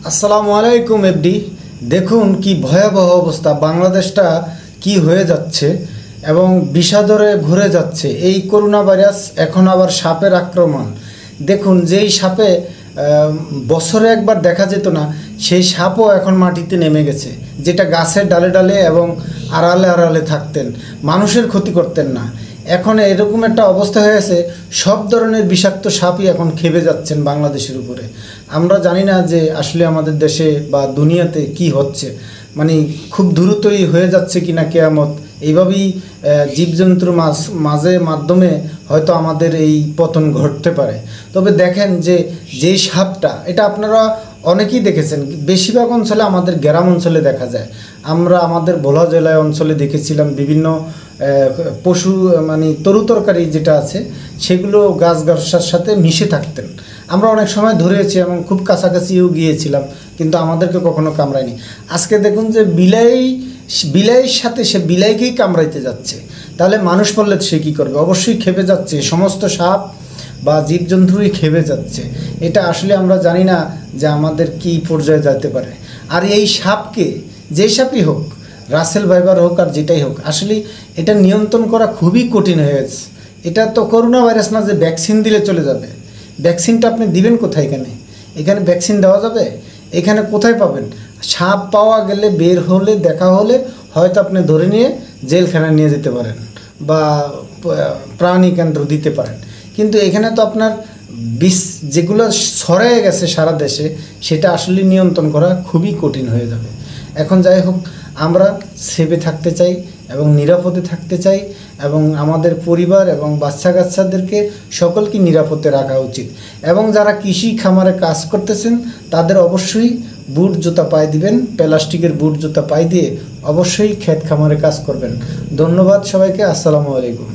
আসসালামু আলাইকুম এফডি। দেখুন কি ভয়াবহ অবস্থা, বাংলাদেশটা কি হয়ে যাচ্ছে এবং বিষাদরে ভরে যাচ্ছে। এই করোনা ভাইরাস, এখন আবার সাপের আক্রমণ। দেখুন, যেই সাপে বছরে একবার দেখা যেত না, সেই সাপও এখন মাটিতে নেমে গেছে, যেটা গাছের ডালে ডালে এবং আড়ালে আড়ালে থাকতেন, মানুষের ক্ষতি করতেন না। এখন এরকম একটা অবস্থা হয়েছে, সব ধরনের বিষাক্ত সাপই এখন খেপে যাচ্ছেন বাংলাদেশের উপরে। আমরা জানি না যে আসলে আমাদের দেশে বা দুনিয়াতে কি হচ্ছে, মানে খুব দ্রুতই হয়ে যাচ্ছে কিনা কেয়ামত। এইভাবেই জীবজন্তুর মাধ্যমে হয়তো আমাদের এই পতন ঘটতে পারে। তবে দেখেন যে যেই সাপটা, এটা আপনারা অনেকেই দেখেছেন, বেশিরভাগ অঞ্চলে আমাদের গ্রাম অঞ্চলে দেখা যায়। আমরা আমাদের ভোলা জেলায় অঞ্চলে দেখেছিলাম বিভিন্ন পশু, মানে তরুতরকারি যেটা আছে, সেগুলো গাছগাছার সাথে মিশে থাকতেন। আমরা অনেক সময় ধরেছি এবং খুব কাছাকাছিও গিয়েছিলাম, কিন্তু আমাদেরকে কখনো কামড়ায়নি। আজকে দেখুন যে বিলাইয়ের সাথে সে বিলাইকেই কামড়াইতে যাচ্ছে, তাহলে মানুষ পড়লে সে কী করবে? অবশ্যই খেপে যাচ্ছে, সমস্ত সাপ বা জীবজন্তুই খেপে যাচ্ছে। এটা আসলে আমরা জানি না যে আমাদের কী পর্যায়ে যেতে পারে। আর এই সাপকে, যে সাপই হোক, রাসেল ভাইবার হোক আর যেটাই হোক, আসলে এটা নিয়ন্ত্রণ করা খুবই কঠিন হয়ে গেছে। এটা তো করোনা ভাইরাস না যে ভ্যাকসিন দিলে চলে যাবে। ভ্যাকসিনটা আপনি দিবেন কোথায়? এখানে ভ্যাকসিন দেওয়া যাবে? এখানে কোথায় পাবেন? সাপ পাওয়া গেলে, বের হলে, দেখা হলে হয়তো আপনি ধরে নিয়ে জেলখানায় নিয়ে যেতে পারেন বা প্রাণী কেন্দ্র দিতে পারেন, কিন্তু এখানে তো আপনার বিষ যেগুলো ছড়িয়ে গেছে সারা দেশে, সেটা আসলে নিয়ন্ত্রণ করা খুবই কঠিন হয়ে যাবে। এখন যাই হোক, আমরা সেফে থাকতে চাই এবং নিরাপদে থাকতে চাই, এবং আমাদের পরিবার এবং বাচ্চা কাচ্চাদেরকে সকলকে নিরাপদে রাখা উচিত। এবং যারা কৃষি খামারে কাজ করতেছেন, তাদের অবশ্যই বুট জুতা পায়ে দিবেন, প্লাস্টিকের বুট জুতা পায়ে দিয়ে অবশ্যই ক্ষেত খামারে কাজ করবেন। ধন্যবাদ সবাইকে। আসসালামু আলাইকুম।